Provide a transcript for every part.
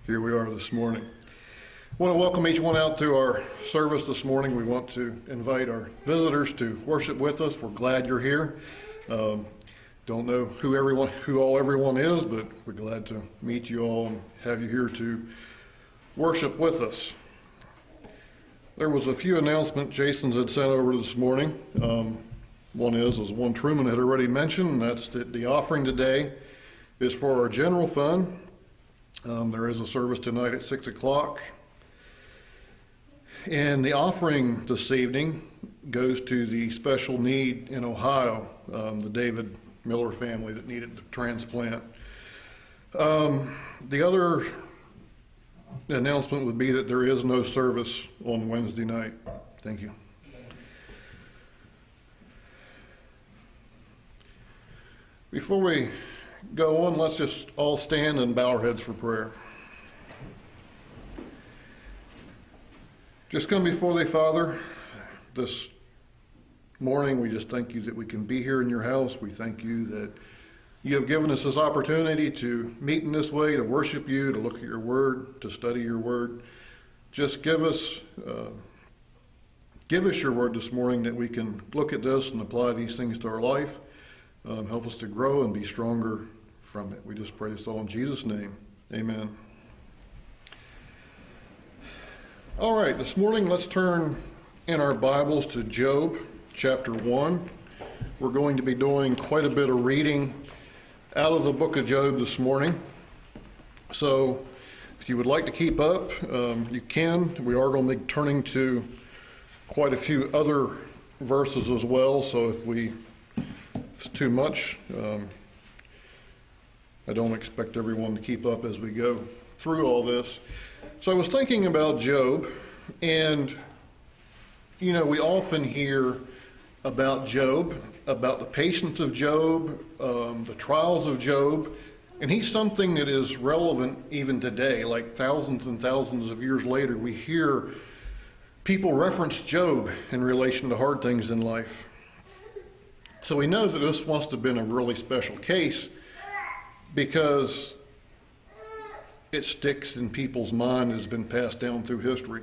here we are this morning. I want to welcome each one out to our service this morning. We want to invite our visitors to worship with us. We're glad you're here. Don't know who everyone is, but we're glad to meet you all and have you here to worship with us. There was a few announcements Jason's had sent over this morning. One is one Truman had already mentioned, and that's that the offering today is for our general fund. There is a service tonight at 6 o'clock. And the offering this evening goes to the special need in Ohio, the David Miller family that needed the transplant. The other announcement would be that there is no service on Wednesday night. Thank you. Before we go on, let's just all stand and bow our heads for prayer. Just come before thee, Father, this morning. We just thank you that we can be here in your house. We thank you that you have given us this opportunity to meet in this way, to worship you, to look at your word, to study your word. Just give us your word this morning that we can look at this and apply these things to our life. Help us to grow and be stronger from it. We just pray this all in Jesus' name. Amen. All right, this morning let's turn in our Bibles to Job chapter 1. We're going to be doing quite a bit of reading out of the book of Job this morning. So if you would like to keep up, you can. We are going to be turning to quite a few other verses as well, so if it's too much, I don't expect everyone to keep up as we go through all this. So I was thinking about Job, and we often hear about Job, about the patience of Job, the trials of Job, and he's something that is relevant even today. Like thousands and thousands of years later, we hear people reference Job in relation to hard things in life. So we know that this must have been a really special case because it sticks in people's mind, has been passed down through history.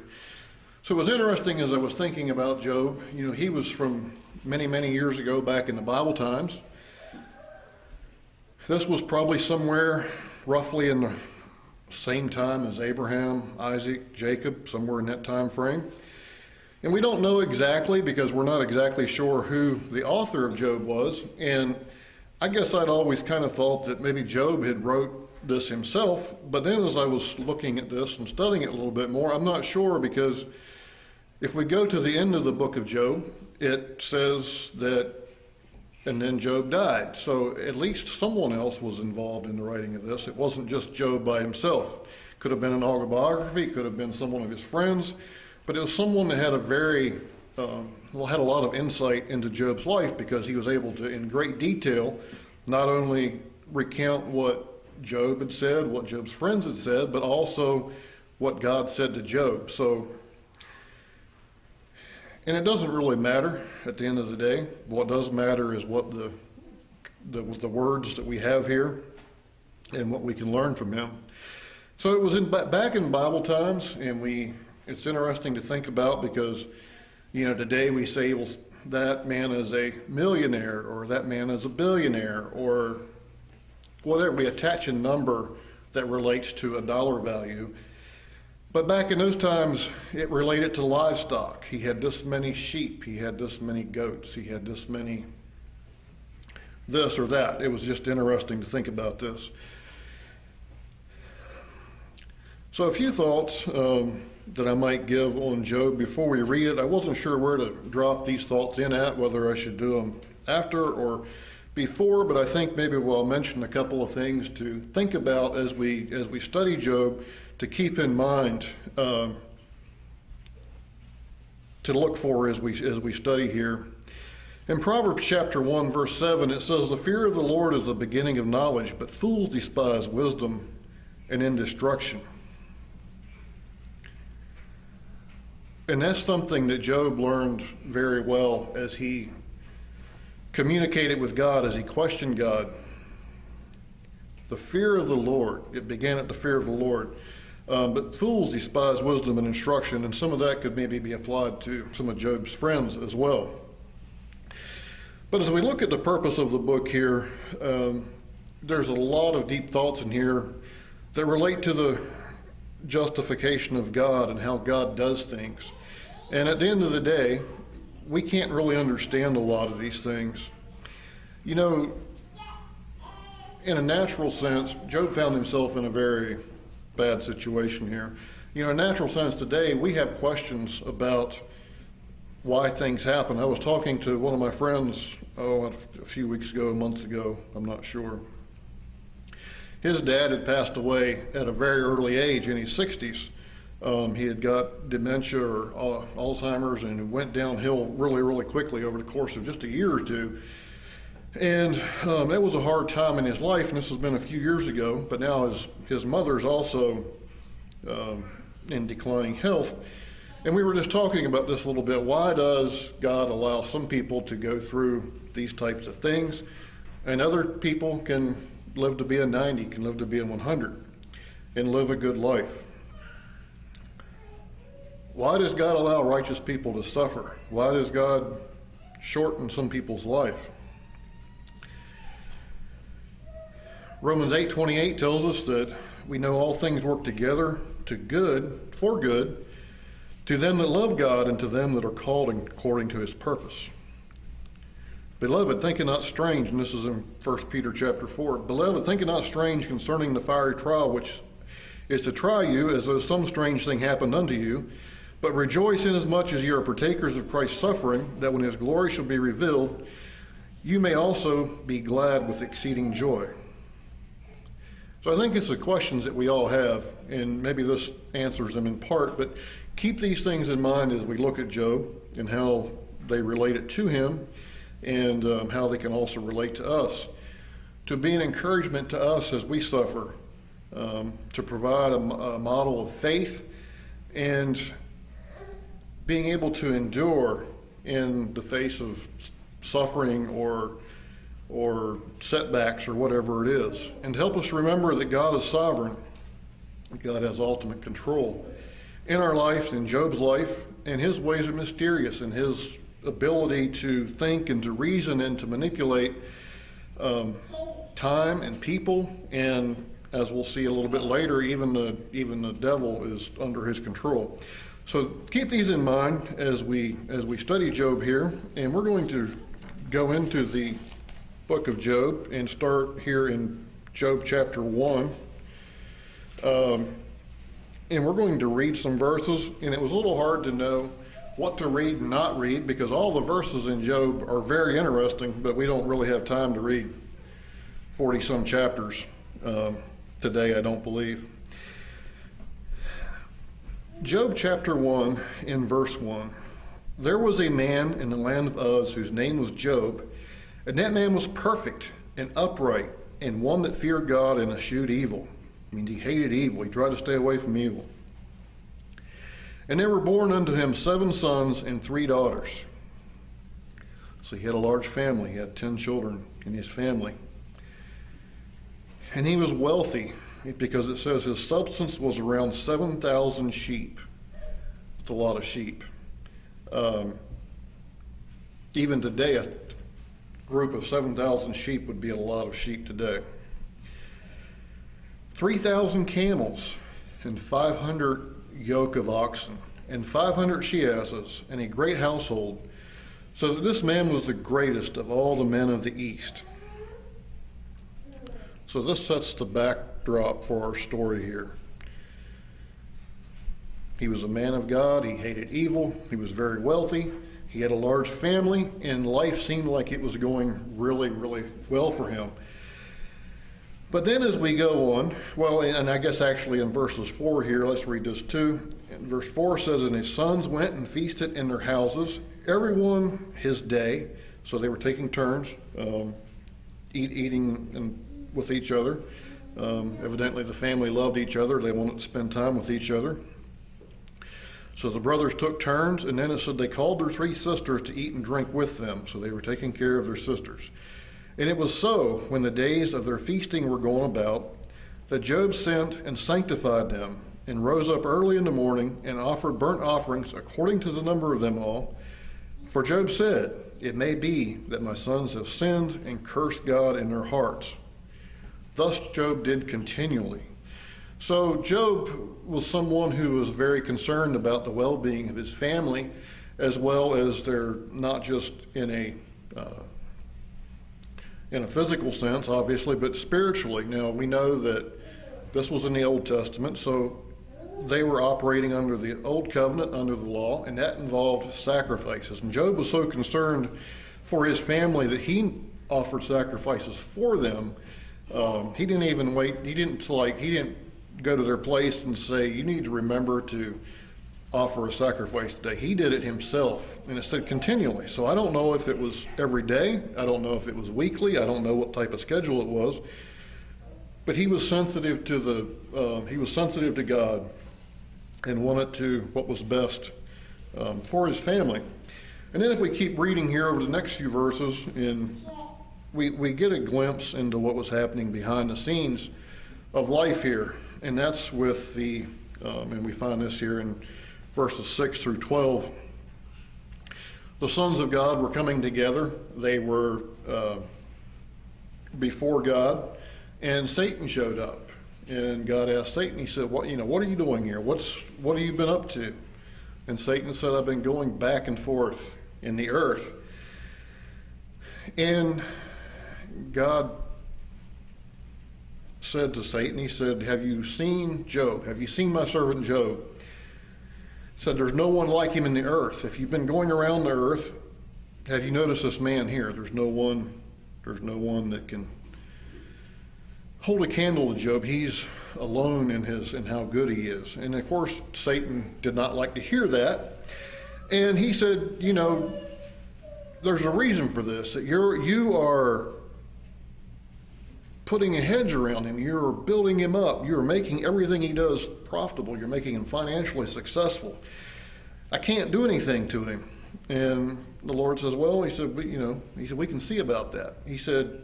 So it was interesting as I was thinking about Job. He was from many, many years ago, back in the Bible times. This was probably somewhere roughly in the same time as Abraham, Isaac, Jacob, somewhere in that time frame. And we don't know exactly because we're not exactly sure who the author of Job was. And I guess I'd always kind of thought that maybe Job had wrote this himself. But then as I was looking at this and studying it a little bit more, I'm not sure, because if we go to the end of the book of Job, it says that, and then Job died. So at least someone else was involved in the writing of this. It wasn't just Job by himself. Could have been an autobiography, could have been someone of his friends. But it was someone that had had a lot of insight into Job's life, because he was able to, in great detail, not only recount what Job had said, what Job's friends had said, but also what God said to Job. And it doesn't really matter at the end of the day. What does matter is what the words that we have here and what we can learn from him. So it was back in Bible times, and it's interesting to think about, because today we say, well, that man is a millionaire, or that man is a billionaire, or whatever. We attach a number that relates to a dollar value. But back in those times, it related to livestock. He had this many sheep, he had this many goats, he had this many this or that. It was just interesting to think about this. So a few thoughts that I might give on Job before we read it. I wasn't sure where to drop these thoughts in at, whether I should do them after or before, but I think maybe we'll mention a couple of things to think about as we study Job, to keep in mind, to look for as we study here. In Proverbs chapter 1, verse 7, it says, "The fear of the Lord is the beginning of knowledge, but fools despise wisdom and instruction." And that's something that Job learned very well as he communicated with God, as he questioned God. The fear of the Lord, it began at the fear of the Lord. But fools despise wisdom and instruction, and some of that could maybe be applied to some of Job's friends as well. But as we look at the purpose of the book here, there's a lot of deep thoughts in here that relate to the justification of God and how God does things. And at the end of the day, we can't really understand a lot of these things. You know, in a natural sense, Job found himself in a very bad situation here. You know, in a natural sense today, we have questions about why things happen. I was talking to one of my friends, a few weeks ago, a month ago, I'm not sure. His dad had passed away at a very early age, in his 60s. He had got dementia or Alzheimer's, and it went downhill really, really quickly over the course of just a year or two. And it was a hard time in his life, and this has been a few years ago, but now his mother's also in declining health. And we were just talking about this a little bit. Why does God allow some people to go through these types of things, and other people can live to be a 90, can live to be a 100, and live a good life? Why does God allow righteous people to suffer? Why does God shorten some people's life? Romans 8:28 tells us that we know all things work together for good, to them that love God and to them that are called according to his purpose. Beloved, think it not strange, and this is in 1 Peter chapter 4, Beloved, think it not strange concerning the fiery trial which is to try you, as though some strange thing happened unto you, but rejoice inasmuch as ye are partakers of Christ's suffering, that when his glory shall be revealed, you may also be glad with exceeding joy. So I think it's the questions that we all have, and maybe this answers them in part, but keep these things in mind as we look at Job and how they relate it to him, and how they can also relate to us, to be an encouragement to us as we suffer, to provide a model of faith, and being able to endure in the face of suffering or setbacks or whatever it is, and help us remember that God is sovereign. God has ultimate control in our life, in Job's life, and his ways are mysterious, and his ability to think and to reason and to manipulate time and people, and as we'll see a little bit later, even the devil is under his control. So keep these in mind as we study Job here, and we're going to go into the book of Job and start here in Job chapter 1. And we're going to read some verses, and it was a little hard to know what to read and not read, because all the verses in Job are very interesting, but we don't really have time to read 40-some chapters today, I don't believe. Job chapter 1 in verse 1. There was a man in the land of Uz whose name was Job, and that man was perfect and upright, and one that feared God and eschewed evil. I mean, he hated evil. He tried to stay away from evil. And there were born unto him 7 sons and 3 daughters. So he had a large family. He had 10 children in his family. And he was wealthy, because it says his substance was around 7,000 sheep. It's a lot of sheep. Even today, a group of 7,000 sheep would be a lot of sheep today. 3,000 camels and 500 yoke of oxen and 500 she-asses and a great household, so that this man was the greatest of all the men of the east. So this sets the backdrop for our story here. He was a man of God. He hated evil. He was very wealthy. He had a large family, and life seemed like it was going really, really well for him. But then as we go on, well, and I guess actually in verses 4 here, let's read this too. And verse 4 says, and his sons went and feasted in their houses, everyone his day. So they were taking turns, eating with each other. Evidently the family loved each other. They wanted to spend time with each other. So the brothers took turns, and then it said they called their 3 sisters to eat and drink with them. So they were taking care of their sisters. And it was so, when the days of their feasting were gone about, that Job sent and sanctified them, and rose up early in the morning and offered burnt offerings according to the number of them all. For Job said, it may be that my sons have sinned and cursed God in their hearts. Thus Job did continually. So Job was someone who was very concerned about the well-being of his family, as well as they're not just in a physical sense, obviously, but spiritually. Now, we know that this was in the Old Testament, so they were operating under the Old Covenant, under the law, and that involved sacrifices. And Job was so concerned for his family that he offered sacrifices for them. He didn't even wait. He didn't go to their place and say, you need to remember to offer a sacrifice today. He did it himself, and it said continually. So I don't know if it was every day. I don't know if it was weekly. I don't know what type of schedule it was. But he was sensitive to God and wanted to what was best for his family. And then if we keep reading here over the next few verses, we get a glimpse into what was happening behind the scenes of life here. And that's with and we find this here in verses 6 through 12. The sons of God were coming together. They were before God, and Satan showed up. And God asked Satan, he said, what are you doing here? What have you been up to? And Satan said, I've been going back and forth in the earth. And God said to Satan, he said, have you seen Job? Have you seen my servant Job? He said, there's no one like him in the earth. If you've been going around the earth, have you noticed this man here? There's no one that can hold a candle to Job. He's alone in how good he is. And of course, Satan did not like to hear that. And he said, there's a reason for this, that you are putting a hedge around him. You're building him up. You're making everything he does profitable. You're making him financially successful. I can't do anything to him. And the Lord says, well, he said, we can see about that. He said,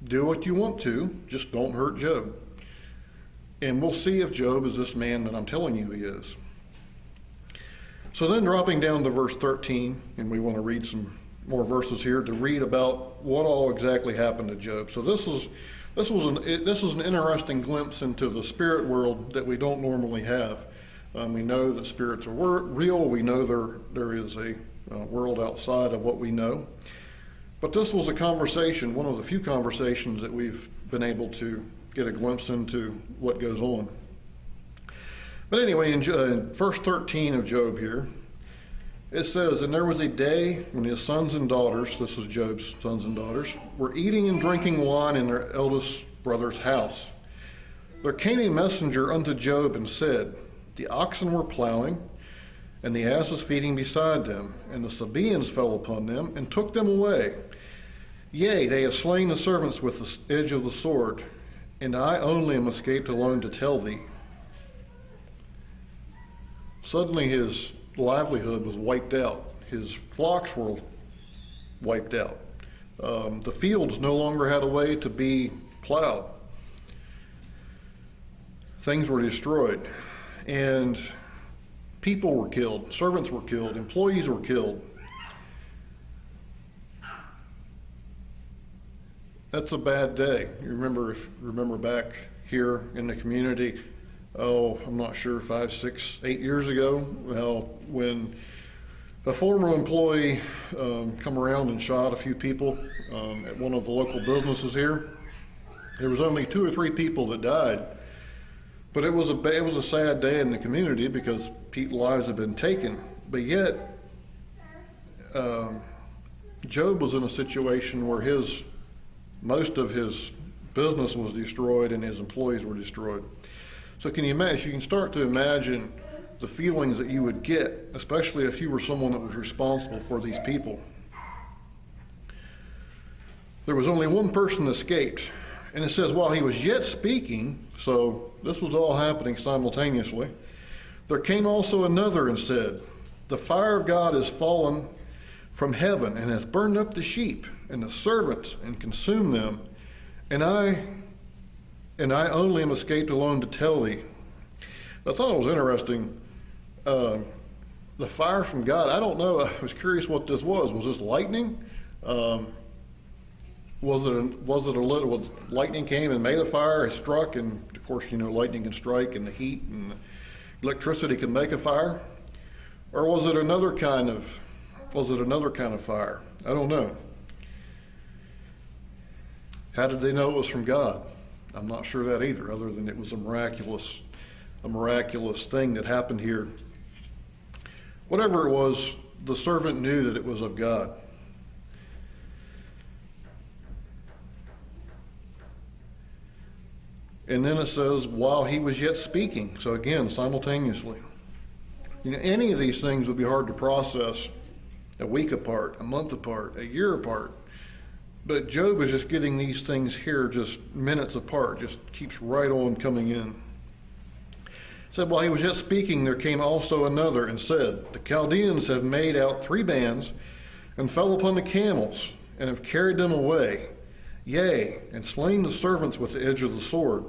do what you want to, just don't hurt Job. And we'll see if Job is this man that I'm telling you he is. So then dropping down to verse 13, and we want to read some more verses here to read about what all exactly happened to Job. So this is an interesting glimpse into the spirit world that we don't normally have. We know that spirits are real. We know there is a world outside of what we know. But this was a conversation, one of the few conversations that we've been able to get a glimpse into what goes on. But anyway, in verse 13 of Job here, it says, and there was a day when his sons and daughters, this was Job's sons and daughters, were eating and drinking wine in their eldest brother's house. There came a messenger unto Job and said, the oxen were plowing, and the asses feeding beside them, and the Sabaeans fell upon them and took them away. Yea, they have slain the servants with the edge of the sword, and I only am escaped alone to tell thee. Suddenly his livelihood was wiped out. His flocks were wiped out. The fields no longer had a way to be plowed. Things were destroyed. And people were killed. Servants were killed. Employees were killed. That's a bad day. You remember back here in the community, I'm not sure, 5, 6, 8 years ago, when a former employee come around and shot a few people at one of the local businesses here. There was only 2 or 3 people that died, but it was a sad day in the community because lives had been taken. But yet, Job was in a situation where most of his business was destroyed and his employees were destroyed. So can you imagine? You can start to imagine the feelings that you would get, especially if you were someone that was responsible for these people. There was only one person that escaped. And it says, while he was yet speaking, so this was all happening simultaneously, there came also another and said, the fire of God is fallen from heaven and has burned up the sheep and the servants and consumed them. And I only am escaped alone to tell thee. I thought it was interesting. The fire from God, I don't know. I was curious what this was. Was this lightning? Lightning came and made a fire, it struck, and of course, lightning can strike, and the heat and electricity can make a fire? Or was it another kind of fire? I don't know. How did they know it was from God? I'm not sure that either, other than it was a miraculous thing that happened here. Whatever it was, the servant knew that it was of God. And then it says, while he was yet speaking. So again, simultaneously. Any of these things would be hard to process a week apart, a month apart, a year apart. But Job is just getting these things here just minutes apart, just keeps right on coming in. It said, while he was yet speaking, there came also another and said, the Chaldeans have made out 3 bands and fell upon the camels and have carried them away, yea, and slain the servants with the edge of the sword.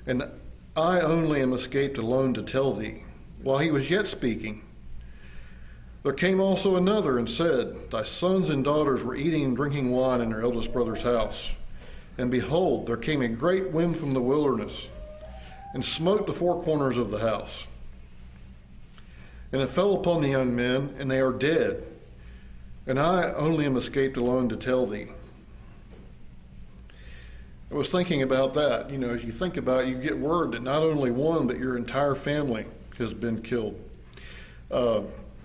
And I only am escaped alone to tell thee. While he was yet speaking, there came also another and said, thy sons and daughters were eating and drinking wine in their eldest brother's house. And behold, there came a great wind from the wilderness, and smote the 4 corners of the house. And it fell upon the young men, and they are dead. And I only am escaped alone to tell thee. I was thinking about that. As you think about it, you get word that not only one, but your entire family has been killed.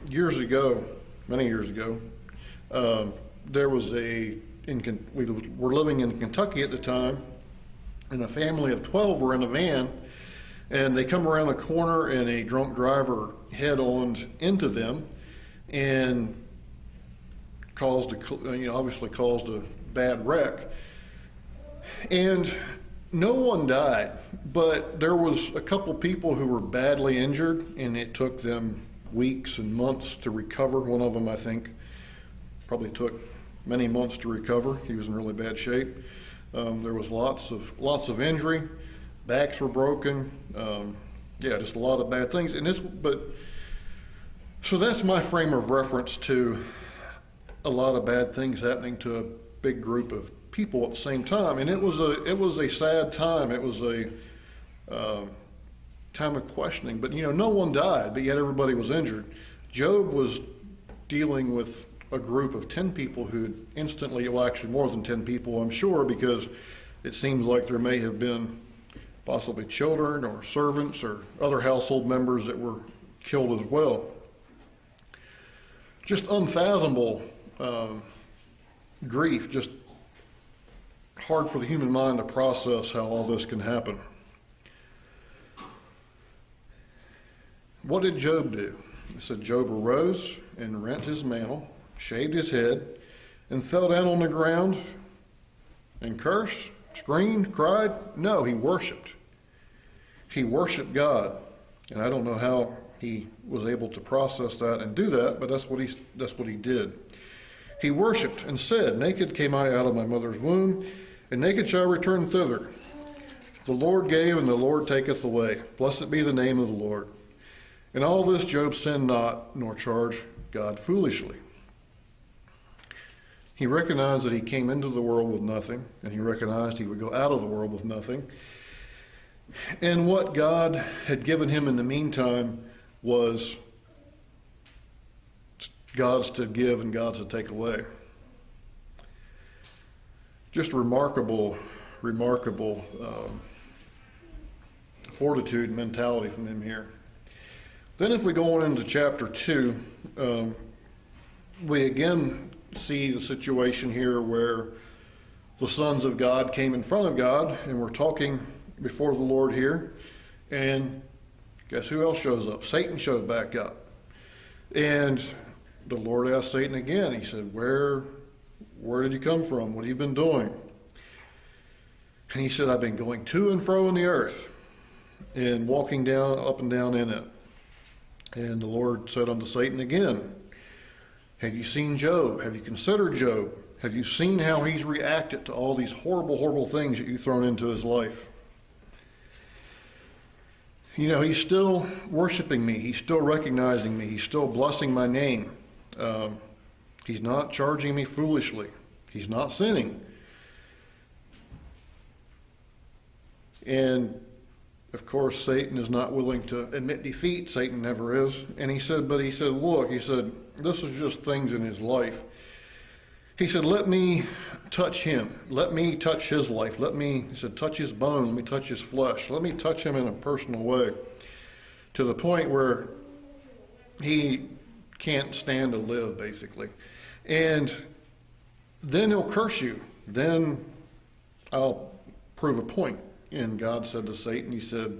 Years ago, many years ago, there was we were living in Kentucky at the time, and a family of 12 were in a van, and they come around a corner, and a drunk driver head-on into them, and obviously caused a bad wreck. And no one died, but there was a couple people who were badly injured, and it took them weeks and months to recover. One of them, I think, probably took many months to recover. He was in really bad shape. There was lots of injury. Backs were broken. Just a lot of bad things. So that's my frame of reference to a lot of bad things happening to a big group of people at the same time. And it was a sad time. It was a time of questioning. But no one died, but yet everybody was injured. Job was dealing with a group of 10 people who instantly, well, actually more than 10 people, I'm sure, because it seems like there may have been possibly children or servants or other household members that were killed as well. Just unfathomable grief, just hard for the human mind to process how all this can happen. What did Job do? It said Job arose and rent his mantle, shaved his head, and fell down on the ground and cursed, screamed, cried. No, he worshiped. He worshiped God. And I don't know how he was able to process that and do that, but that's what he did. He worshiped and said, naked came I out of my mother's womb, and naked shall I return thither. The Lord gave, and the Lord taketh away. Blessed be the name of the Lord. In all this Job sinned not, nor charged God foolishly. He recognized that he came into the world with nothing, and he recognized he would go out of the world with nothing. And what God had given him in the meantime was God's to give and God's to take away. Just remarkable fortitude and mentality from him here. Then if we go on into chapter 2, we again see the situation here where the sons of God came in front of God and were talking before the Lord here. And guess who else shows up? Satan showed back up. And the Lord asked Satan again. He said, where did you come from? What have you been doing? And he said, I've been going to and fro in the earth and walking down, up and down in it. And the Lord said unto Satan again, have you seen Job? Have you considered Job? Have you seen how he's reacted to all these horrible, horrible things that you've thrown into his life? He's still worshiping me. He's still recognizing me. He's still blessing my name. He's not charging me foolishly. He's not sinning. And, of course, Satan is not willing to admit defeat. Satan never is. And he said, look, this is just things in his life. He said, let me touch him. Let me touch his life. He said, touch his bone. Let me touch his flesh. Let me touch him in a personal way, to the point where he can't stand to live, basically. And then he'll curse you. Then I'll prove a point. And God said to Satan, he said,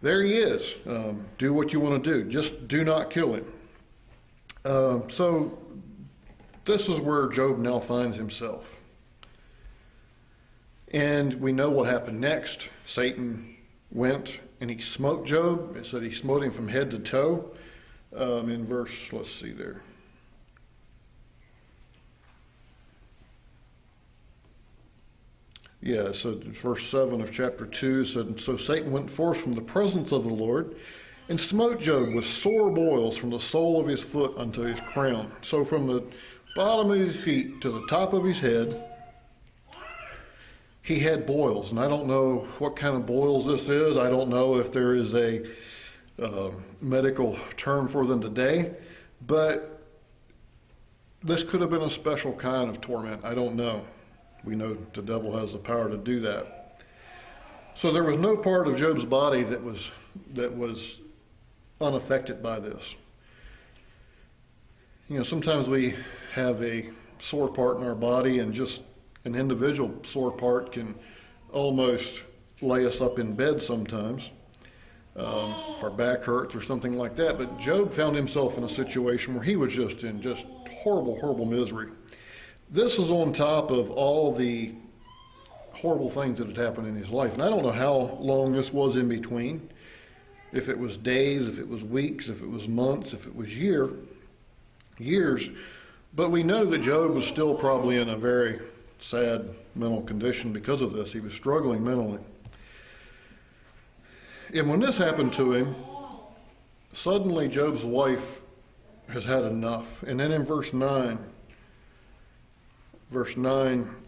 there he is. Do what you want to do. Just do not kill him. So this is where Job now finds himself. And we know what happened next. Satan went and he smote Job. It said he smote him from head to toe. In verse, let's see there. Yeah, so verse 7 of chapter 2 said, so Satan went forth from the presence of the Lord and smote Job with sore boils from the sole of his foot unto his crown. So from the bottom of his feet to the top of his head, he had boils. And I don't know what kind of boils this is. I don't know if there is a medical term for them today. But this could have been a special kind of torment. I don't know. We know the devil has the power to do that. So there was no part of Job's body that was unaffected by this. Sometimes we have a sore part in our body, and just an individual sore part can almost lay us up in bed sometimes. If our back hurts or something like that. But Job found himself in a situation where he was just in horrible, horrible misery. This is on top of all the horrible things that had happened in his life. And I don't know how long this was in between. If it was days, if it was weeks, if it was months, if it was years. But we know that Job was still probably in a very sad mental condition because of this. He was struggling mentally. And when this happened to him, suddenly Job's wife has had enough. And then in verse 9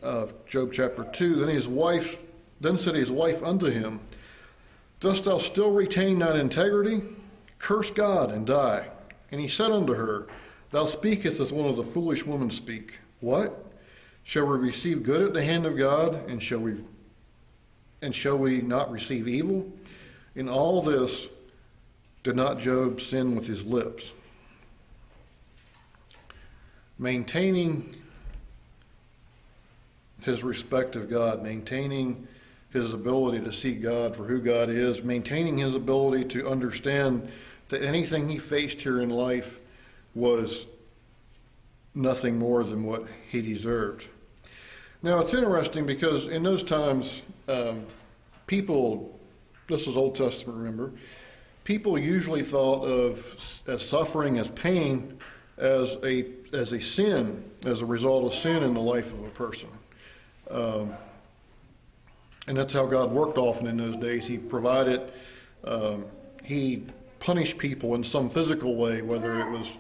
of Job chapter 2, then said his wife unto him, dost thou still retain thine integrity? Curse God and die. And he said unto her, thou speakest as one of the foolish women speak. What? Shall we receive good at the hand of God, and shall we not receive evil? In all this did not Job sin with his lips. Maintaining his respect of God, maintaining his ability to see God for who God is, maintaining his ability to understand that anything he faced here in life was nothing more than what he deserved. Now, it's interesting because in those times, people, this is Old Testament, remember, people usually thought of as suffering, as pain, as a sin, as a result of sin in the life of a person. And that's how God worked often in those days. He provided, he punished people in some physical way, whether it was,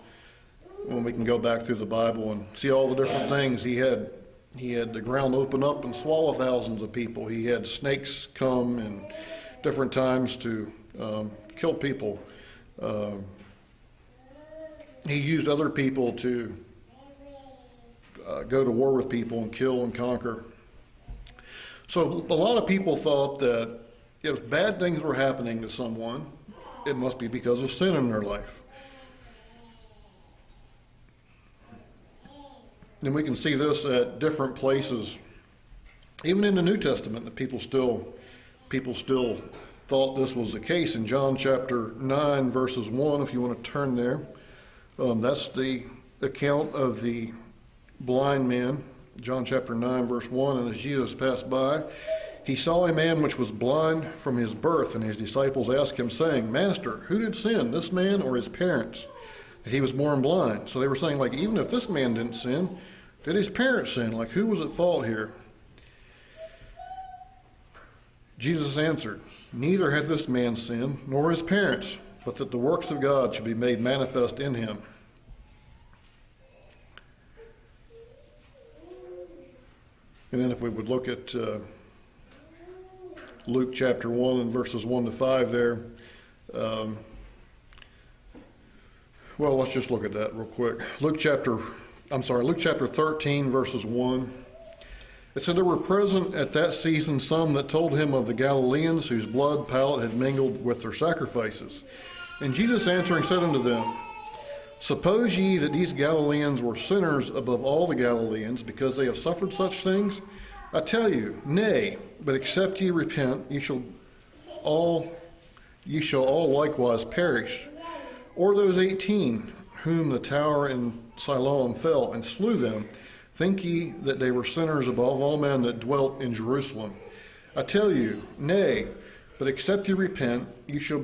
when we can go back through the Bible and see all the different things. He had the ground open up and swallow thousands of people. He had snakes come in different times to kill people. He used other people to go to war with people and kill and conquer. So a lot of people thought that if bad things were happening to someone, it must be because of sin in their life. And we can see this at different places, even in the New Testament, that people still thought this was the case. In John chapter 9, verses 1, if you want to turn there, that's the account of the blind man. John chapter 9, verse 1, and as Jesus passed by, he saw a man which was blind from his birth, and his disciples asked him, saying, Master, who did sin, this man or his parents, that he was born blind? So they were saying, like, even if this man didn't sin, did his parents sin? Like, who was at fault here? Jesus answered, "Neither hath this man sinned, nor his parents, but that the works of God should be made manifest in him." And then if we would look at Luke chapter 1 and verses 1 to 5 there. Well, let's just look at that real quick. Luke chapter 13, verses 1. It said, "There were present at that season some that told him of the Galileans, whose blood Pilate had mingled with their sacrifices. And Jesus answering said unto them, Suppose ye that these Galileans were sinners above all the Galileans, because they have suffered such things? I tell you, nay, but except ye repent, ye shall all likewise perish. Or those 18, whom the tower in Siloam fell and slew them, think ye that they were sinners above all men that dwelt in Jerusalem? I tell you, nay, but except ye repent, ye shall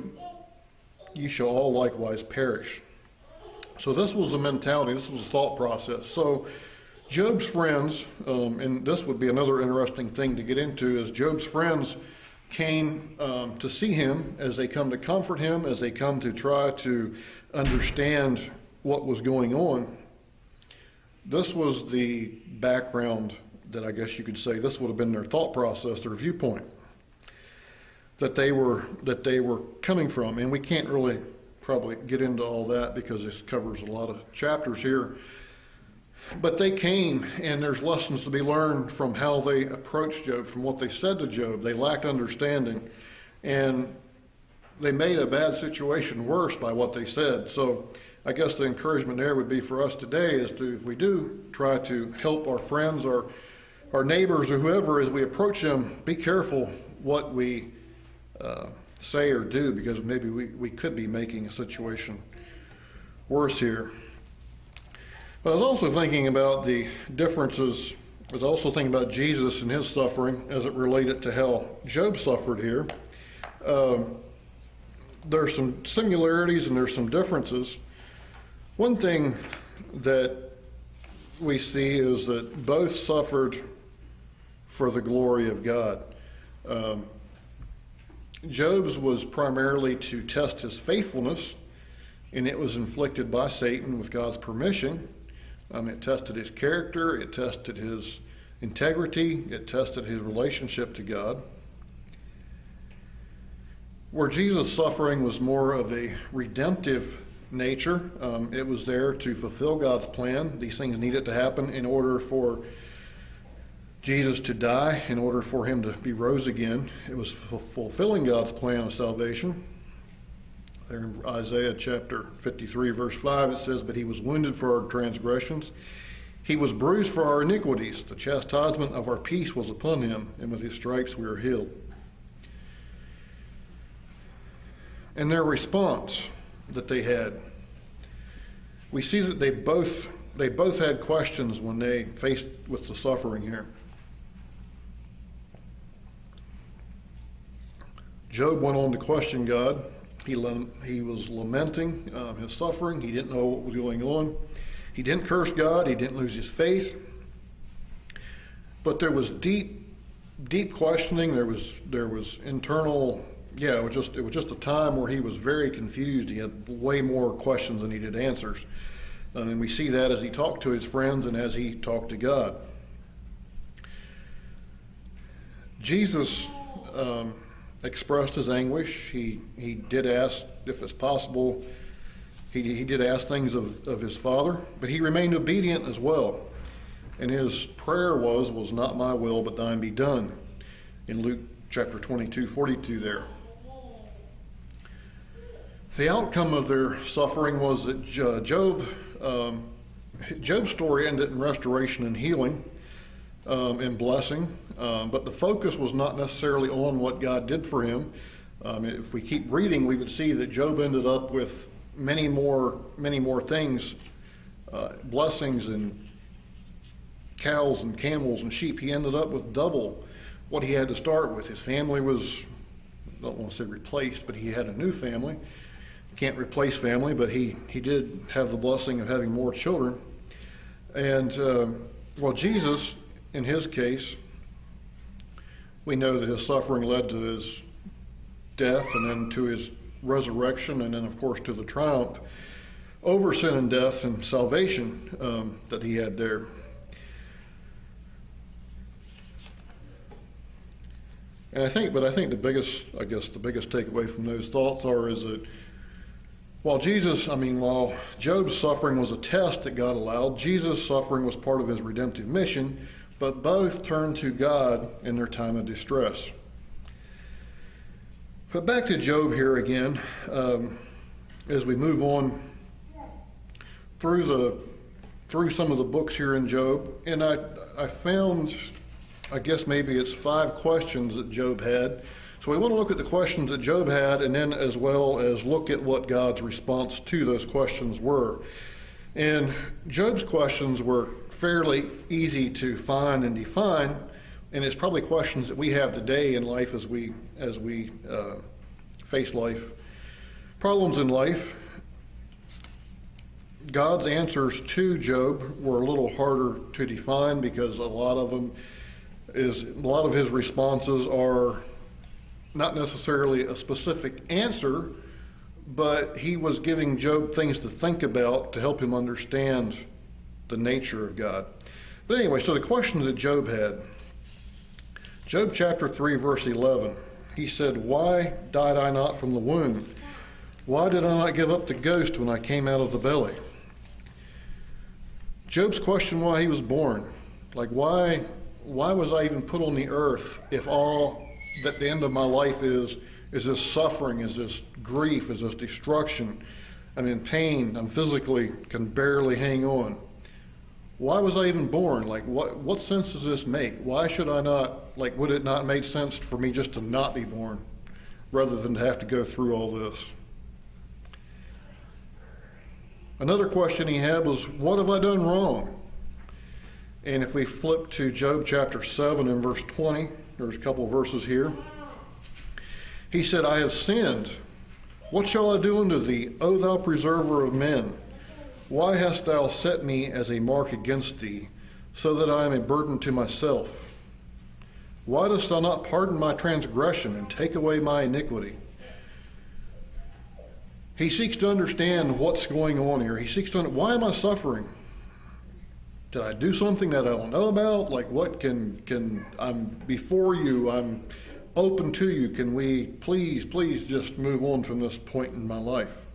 all likewise perish." So this was the mentality, this was the thought process. So Job's friends, and this would be another interesting thing to get into, is Job's friends came to see him, as they come to comfort him, as they come to try to understand what was going on. This was the background that I guess you could say this would have been their thought process, their viewpoint that they were coming from. And we can't really probably get into all that because this covers a lot of chapters here. But they came, and there's lessons to be learned from how they approached Job, from what they said to Job. They lacked understanding, and they made a bad situation worse by what they said. So I guess the encouragement there would be for us today is to, if we do try to help our friends or our neighbors or whoever, as we approach them, be careful what we say or do, because maybe we could be making a situation worse here. But I was also thinking about the differences. I was also thinking about Jesus and his suffering as it related to how Job suffered here. There's some similarities and there's some differences. One thing that we see is that both suffered for the glory of God. Job's was primarily to test his faithfulness, and it was inflicted by Satan with God's permission. It tested his character, it tested his integrity, it tested his relationship to God. Where Jesus' suffering was more of a redemptive nature, it was there to fulfill God's plan. These things needed to happen in order for Jesus to die, in order for him to be rose again. It was fulfilling God's plan of salvation. There in Isaiah chapter 53, verse 5, it says, "But he was wounded for our transgressions. He was bruised for our iniquities. The chastisement of our peace was upon him, and with his stripes we are healed." And their response that they had, we see that they both had questions when they faced with the suffering here. Job went on to question God. He was lamenting his suffering. He didn't know what was going on. He didn't curse God. He didn't lose his faith. But there was deep questioning. There was internal. Yeah, it was just a time where he was very confused. He had way more questions than he did answers. And we see that as he talked to his friends and as he talked to God. Jesus expressed his anguish. He did ask if it's possible. He did ask things of his Father, but he remained obedient as well. And his prayer was not my will, but thine be done, in Luke chapter 22:42 there. The outcome of their suffering was that Job's story ended in restoration and healing and blessing, but the focus was not necessarily on what God did for him. If we keep reading, we would see that Job ended up with many more things, blessings and cows and camels and sheep. He ended up with double what he had to start with. His family was, I don't want to say replaced, but he had a new family. Can't replace family, but he did have the blessing of having more children. And Jesus, in his case, We know that his suffering led to his death and then to his resurrection and then, of course, to the triumph over sin and death and salvation that he had there. And I think the biggest takeaway from those thoughts is that while Job's suffering was a test that God allowed, Jesus' suffering was part of his redemptive mission, but both turned to God in their time of distress. But back to Job here again, as we move on through some of the books here in Job, and I found, I guess maybe it's 5 questions that Job had. So we want to look at the questions that Job had, and then as well as look at what God's response to those questions were. And Job's questions were fairly easy to find and define, and it's probably questions that we have today in life as we face life, problems in life. God's answers to Job were a little harder to define because a lot of his responses are not necessarily a specific answer, but he was giving Job things to think about to help him understand the nature of God. But anyway, so the questions that Job had. Job chapter 3, verse 11. He said, "Why died I not from the womb? Why did I not give up the ghost when I came out of the belly?" Job's question why he was born. Like, why was I even put on the earth if all that the end of my life is this suffering, is this grief, is this destruction? I'm in pain, I'm physically can barely hang on. Why was I even born? Like, what sense does this make? Why should I not, would it not make sense for me just to not be born rather than to have to go through all this? Another question he had was, what have I done wrong? And if we flip to Job chapter 7 and verse 20, there's a couple of verses here. He said, "I have sinned. What shall I do unto thee, O thou preserver of men? Why hast thou set me as a mark against thee, so that I am a burden to myself? Why dost thou not pardon my transgression and take away my iniquity?" He seeks to understand what's going on here. He seeks to understand, why am I suffering? Did I do something that I don't know about? What I'm before you, I'm open to you. Can we please just move on from this point in my life?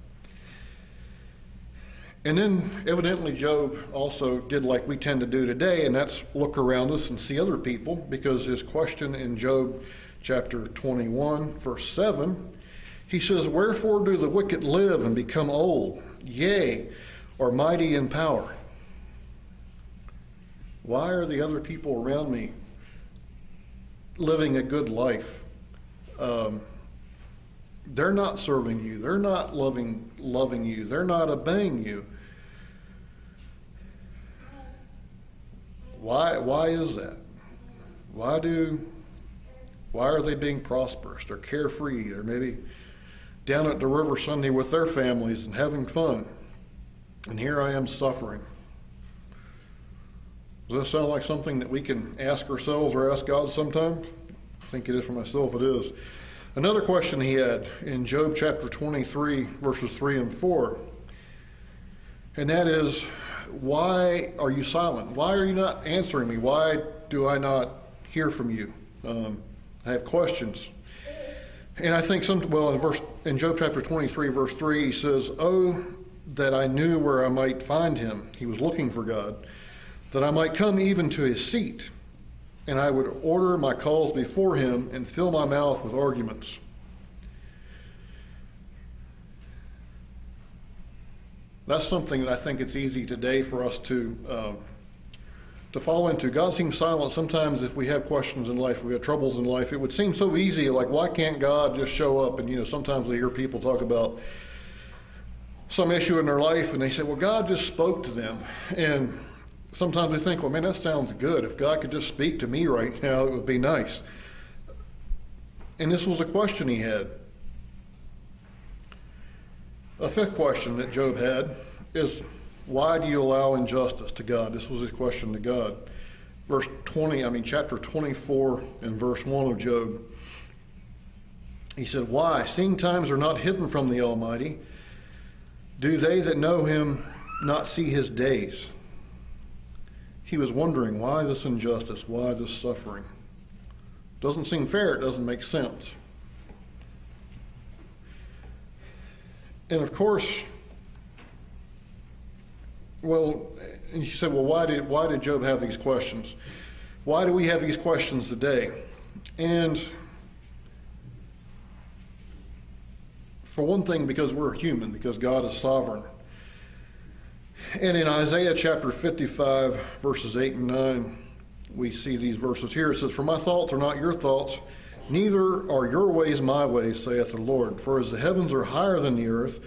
And then evidently Job also did like we tend to do today, and that's look around us and see other people, because his question in Job chapter 21, verse 7, he says, "Wherefore do the wicked live and become old, yea, are mighty in power?" Why are the other people around me living a good life? They're not serving you. They're not loving you. They're not obeying you. Why is that? Why are they being prosperous? They're carefree. They're maybe down at the river Sunday with their families and having fun. And here I am suffering. Does that sound like something that we can ask ourselves or ask God sometimes? I think it is for myself, it is. Another question he had in Job chapter 23, verses 3 and 4, and that is, why are you silent? Why are you not answering me? Why do I not hear from you? I have questions. And I think in Job chapter 23, verse 3, he says, "Oh, that I knew where I might find him." He was looking for God. "That I might come even to his seat, and I would order my cause before him and fill my mouth with arguments." That's something that I think it's easy today for us to fall into. God seems silent sometimes if we have questions in life, if we have troubles in life. It would seem so easy, like, why can't God just show up? And, sometimes we hear people talk about some issue in their life, and they say, well, God just spoke to them. And sometimes we think, well, man, that sounds good. If God could just speak to me right now, it would be nice. And this was a question he had. A fifth question that Job had is, why do you allow injustice to God? This was his question to God. chapter 24 and verse 1 of Job. He said, "Why, seeing times are not hidden from the Almighty, do they that know him not see his days?" He was wondering, why this injustice? Why this suffering? Doesn't seem fair. It doesn't make sense. And of course, and you said, well, why did Job have these questions? Why do we have these questions today? And for one thing, because we're human, because God is sovereign. And in Isaiah chapter 55, verses 8 and 9, we see these verses here. It says, "For my thoughts are not your thoughts, neither are your ways my ways, saith the Lord. For as the heavens are higher than the earth,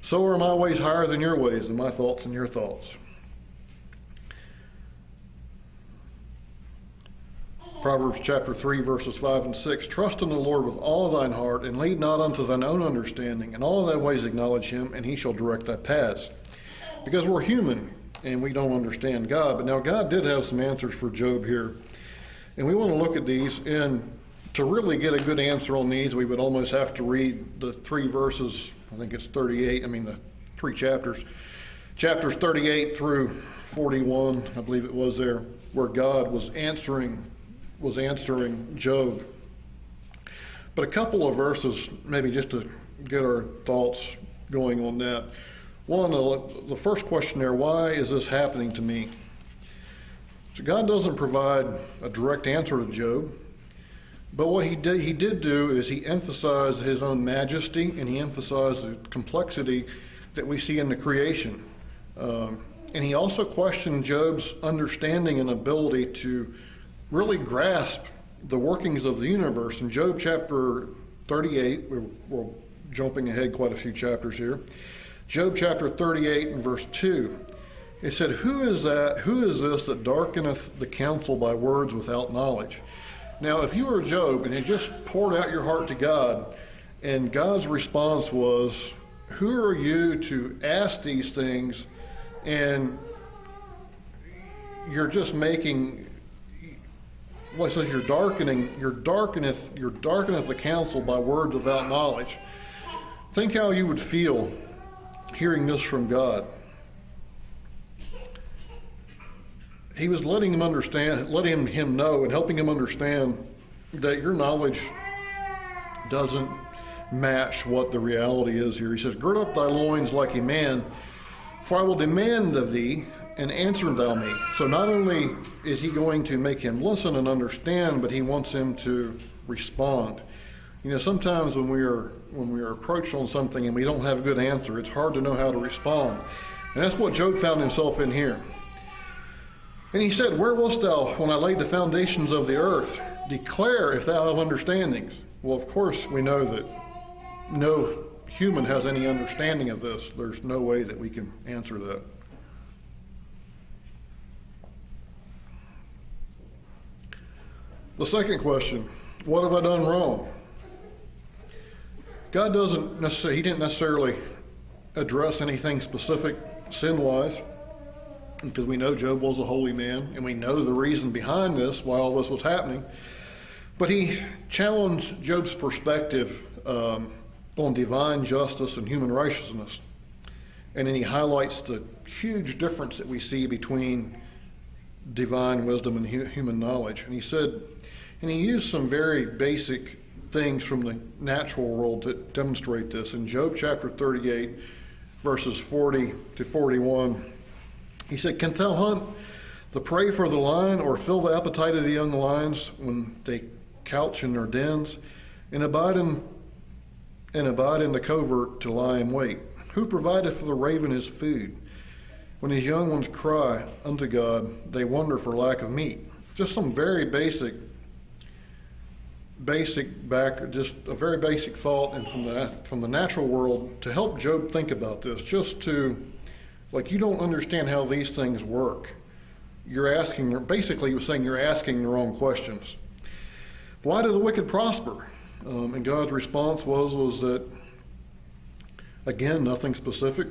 so are my ways higher than your ways, and my thoughts than your thoughts." Proverbs chapter 3, verses 5 and 6, "Trust in the Lord with all thine heart, and lead not unto thine own understanding. In all thy ways acknowledge him, and he shall direct thy paths." Because we're human, and we don't understand God. But now God did have some answers for Job here. And we want to look at these. And to really get a good answer on these, we would almost have to read the 3 verses, I think it's 38, the 3 chapters. Chapters 38 through 41, I believe it was there, where God was answering Job. But a couple of verses, maybe just to get our thoughts going on that. One, the first question there, why is this happening to me? So God doesn't provide a direct answer to Job, but what he did do is he emphasized his own majesty, and he emphasized the complexity that we see in the creation. And he also questioned Job's understanding and ability to really grasp the workings of the universe. In Job chapter 38, we're jumping ahead quite a few chapters here. Job chapter 38 and verse 2, it said, Who is this that darkeneth the counsel by words without knowledge? Now, if you were Job and had just poured out your heart to God, and God's response was, who are you to ask these things, and you're just making, well, it says you're darkeneth the counsel by words without knowledge. Think how you would feel hearing this from God. He was letting him know and helping him understand that your knowledge doesn't match what the reality is here. He says, Gird up thy loins like a man, for I will demand of thee, and answer thou me. So not only is he going to make him listen and understand, but he wants him to respond. You know, sometimes when we are approached on something and we don't have a good answer, it's hard to know how to respond. And that's what Job found himself in here. And he said, Where wast thou when I laid the foundations of the earth? Declare if thou have understandings. Well, of course, we know that no human has any understanding of this. There's no way that we can answer that. The second question, what have I done wrong? God he didn't necessarily address anything specific sin-wise, because we know Job was a holy man, and we know the reason behind this, why all this was happening. But he challenged Job's perspective on divine justice and human righteousness. And then he highlights the huge difference that we see between divine wisdom and human knowledge. And he said, and he used some very basic things from the natural world to demonstrate this. In Job chapter 38, verses 40 to 41, he said, Canst thou hunt the prey for the lion, or fill the appetite of the young lions when they couch in their dens, and abide in the covert to lie in wait? Who provideth for the raven his food? When his young ones cry unto God, they wonder for lack of meat. Just some very basic just a very basic thought, and from the natural world to help Job think about this. Just to, like, you don't understand how these things work. Basically he was saying you're asking the wrong questions. Why do the wicked prosper? And God's response was that, again, nothing specific.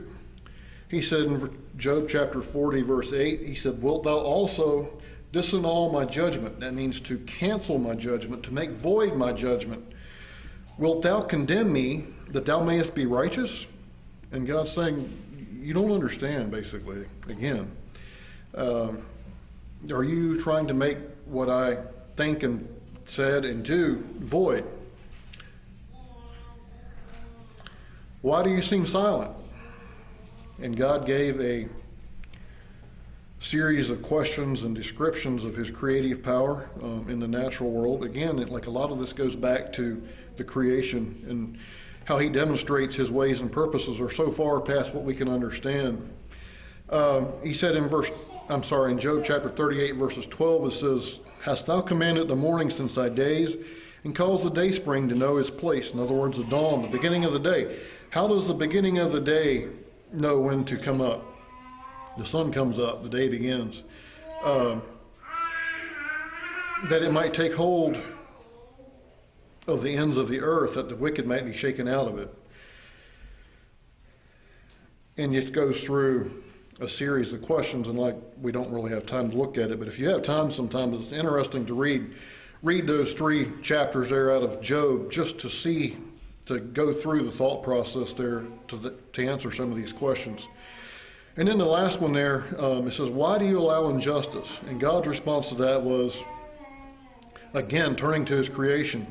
He said in Job chapter 40, verse 8, he said, Wilt thou also disannul my judgment. That means to cancel my judgment, to make void my judgment. Wilt thou condemn me that thou mayest be righteous? And God's saying, you don't understand, basically, again. Are you trying to make what I think and said and do void? Why do you seem silent? And God gave a series of questions and descriptions of his creative power in the natural world. Again, like a lot of this goes back to the creation and how he demonstrates his ways and purposes are so far past what we can understand. He said in Job chapter 38, verses 12, it says, Hast thou commanded the morning since thy days, and caused the day spring to know his place? In other words, the dawn, the beginning of the day. How does the beginning of the day know when to come up? The sun comes up, the day begins. That it might take hold of the ends of the earth, that the wicked might be shaken out of it. And it goes through a series of questions, and like we don't really have time to look at it, but if you have time sometimes, it's interesting to read those 3 chapters there out of Job just to go through the thought process there to answer some of these questions. And then the last one there, it says, why do you allow injustice? And God's response to that was, again, turning to his creation.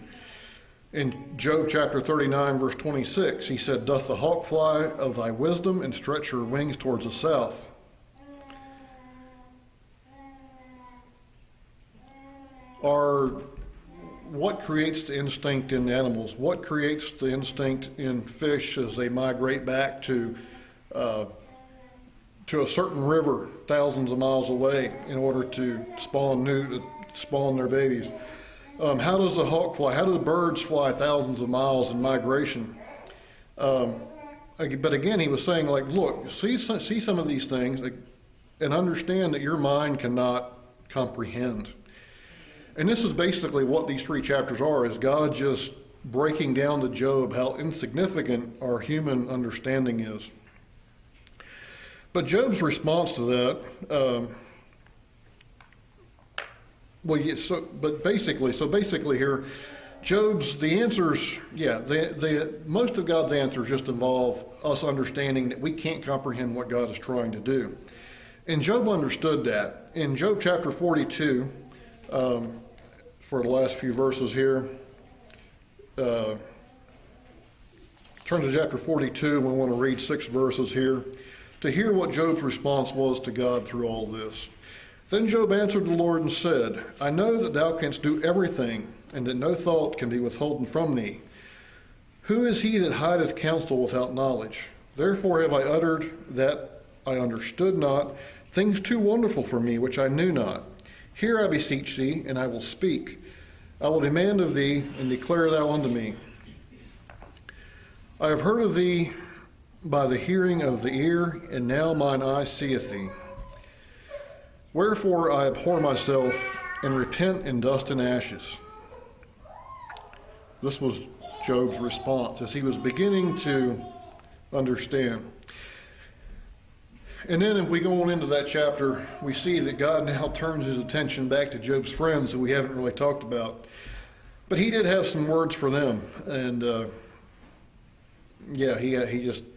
In Job chapter 39, verse 26, he said, Doth the hawk fly of thy wisdom and stretch her wings towards the south? What creates the instinct in animals? What creates the instinct in fish as they migrate back to a certain river thousands of miles away in order to spawn their babies? How does a hawk fly? How do the birds fly thousands of miles in migration? But again, he was saying, like, look, see some of these things and understand that your mind cannot comprehend. And this is basically what these 3 chapters are, is God just breaking down to Job how insignificant our human understanding is. But Job's response to that, basically here, the answers, most of God's answers just involve us understanding that we can't comprehend what God is trying to do. And Job understood that. In Job chapter 42, for the last few verses here, turn to chapter 42, we want to read 6 verses here to hear what Job's response was to God through all this. Then Job answered the Lord and said, I know that thou canst do everything, and that no thought can be withholden from thee. Who is he that hideth counsel without knowledge? Therefore have I uttered that I understood not, things too wonderful for me, which I knew not. Hear, I beseech thee, and I will speak. I will demand of thee, and declare thou unto me. I have heard of thee by the hearing of the ear, and now mine eye seeth thee. Wherefore I abhor myself, and repent in dust and ashes. This was Job's response as he was beginning to understand. And then if we go on into that chapter, we see that God now turns his attention back to Job's friends, who we haven't really talked about. But he did have some words for them, and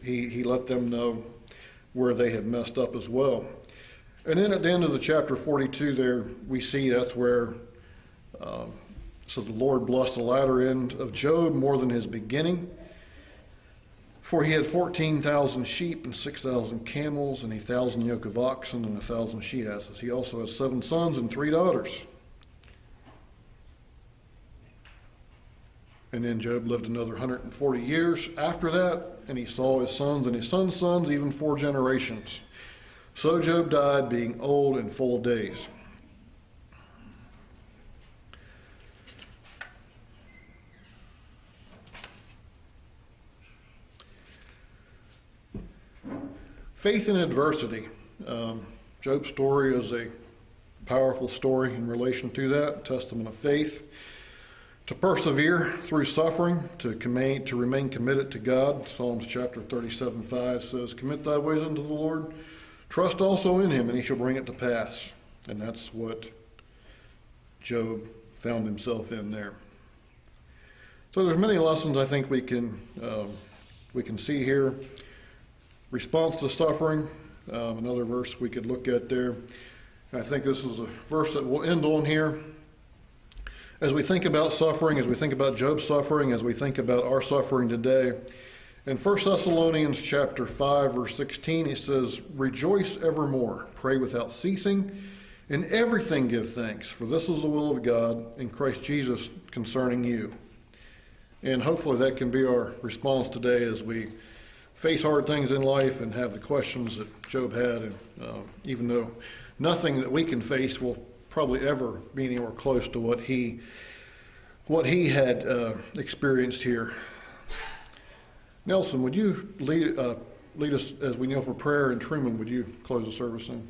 he let them know where they had messed up as well. And then at the end of the chapter 42 there, we see that's where, so the Lord blessed the latter end of Job more than his beginning. For he had 14,000 sheep and 6,000 camels and 1,000 yoke of oxen and 1,000 she-asses. He also had 7 sons and 3 daughters. And then Job lived another 140 years after that, and he saw his sons and his sons' sons, even 4 generations. So Job died, being old and full of days. Faith in adversity. Job's story is a powerful story in relation to that, testament of faith. To persevere through suffering, to remain committed to God. Psalms chapter 37:5 says, Commit thy ways unto the Lord, trust also in him, and he shall bring it to pass. And that's what Job found himself in there. So there's many lessons I think we can see here. Response to suffering, another verse we could look at there. And I think this is a verse that we'll end on here. As we think about suffering, as we think about Job's suffering, as we think about our suffering today, in 1 Thessalonians chapter 5, verse 16, he says, "Rejoice evermore, pray without ceasing, in everything give thanks, for this is the will of God in Christ Jesus concerning you." And hopefully that can be our response today as we face hard things in life and have the questions that Job had. And even though nothing that we can face will probably ever be anywhere close to what he had experienced here. Nelson, would you lead us as we kneel for prayer? And Truman, would you close the service in?